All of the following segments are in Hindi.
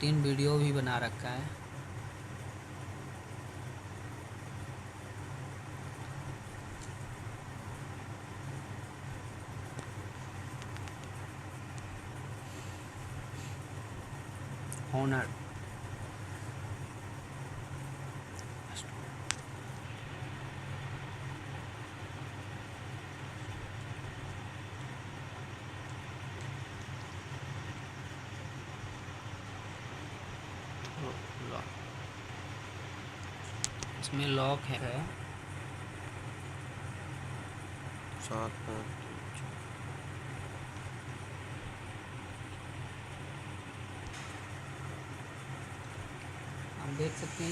3 वीडियो भी बना रखा है। होनर इसमें लॉक है 7 आप देख सकते हैं।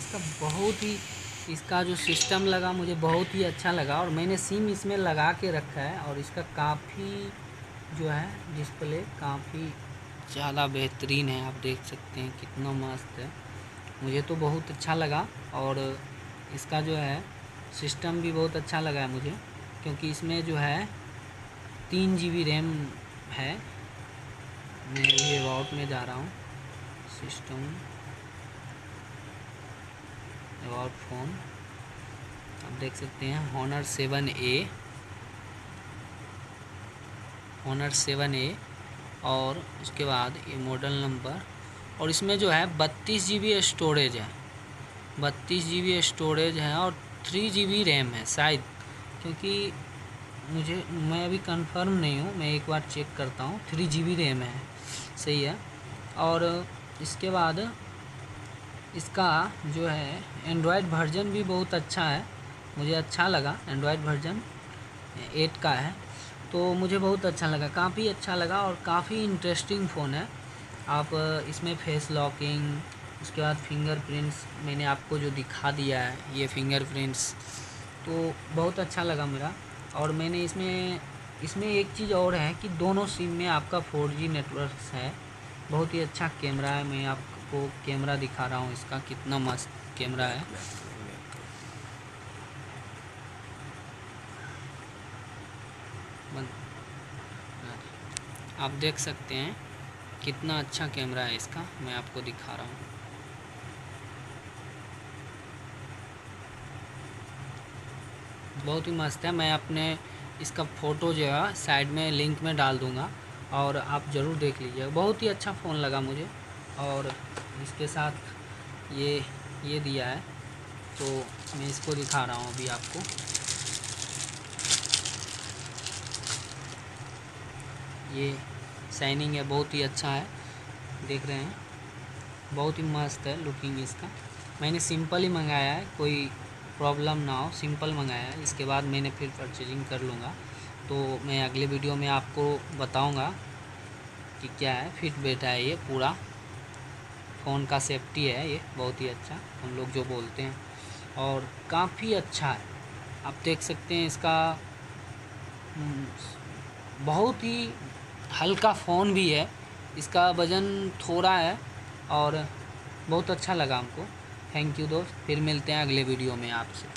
इसका जो सिस्टम लगा मुझे बहुत ही अच्छा लगा और मैंने सिम इसमें लगा के रखा है और इसका काफ़ी जो है डिस्प्ले काफ़ी ज़्यादा बेहतरीन है। आप देख सकते हैं कितना मस्त है, मुझे तो बहुत अच्छा लगा। और इसका जो है सिस्टम भी बहुत अच्छा लगा है मुझे, क्योंकि इसमें जो है 3 GB रैम है। मैं अभी अबाउट में जा रहा हूँ, सिस्टम अबाउट फ़ोन आप देख सकते हैं Honor 7A और उसके बाद ये मॉडल नंबर। और इसमें जो है 32 GB स्टोरेज है, 32 GB स्टोरेज है और 3 GB रैम है शायद, क्योंकि मैं अभी कंफर्म नहीं हूँ, मैं एक बार चेक करता हूँ। 3 GB रैम है, सही है। और इसके बाद इसका जो है एंड्रॉयड वर्जन भी बहुत अच्छा है, मुझे अच्छा लगा। एंड्रॉयड वर्जन 8 का है, तो मुझे बहुत अच्छा लगा, काफ़ी अच्छा लगा और काफ़ी इंटरेस्टिंग फ़ोन है। आप इसमें फेस लॉकिंग, उसके बाद फिंगरप्रिंट्स मैंने आपको जो दिखा दिया है, ये फिंगरप्रिंट्स तो बहुत अच्छा लगा मेरा। और मैंने इसमें एक चीज़ और है कि दोनों सिम में आपका 4G नेटवर्क है। बहुत ही अच्छा कैमरा है, मैं आपको कैमरा दिखा रहा हूँ इसका, कितना मस्त कैमरा है। आप देख सकते हैं कितना अच्छा कैमरा है इसका, मैं आपको दिखा रहा हूँ। बहुत ही मस्त है। मैं अपने इसका फ़ोटो जो है साइड में लिंक में डाल दूँगा और आप ज़रूर देख लीजिएगा। बहुत ही अच्छा फ़ोन लगा मुझे। और इसके साथ ये दिया है, तो मैं इसको दिखा रहा हूँ अभी आपको। ये शाइनिंग है, बहुत ही अच्छा है, देख रहे हैं, बहुत ही मस्त है लुकिंग इसका। मैंने सिंपल ही मंगाया है, कोई प्रॉब्लम ना हो, सिंपल मंगाया है। इसके बाद मैंने फिर परचेजिंग कर लूँगा, तो मैं अगले वीडियो में आपको बताऊँगा कि क्या है। फिट बैठा है ये पूरा, फ़ोन का सेफ्टी है ये बहुत ही अच्छा, हम लोग जो बोलते हैं, और काफ़ी अच्छा है। आप देख सकते हैं इसका बहुत ही हल्का फ़ोन भी है, इसका वज़न थोड़ा है और बहुत अच्छा लगा हमको। थैंक यू दोस्त, फिर मिलते हैं अगले वीडियो में आपसे।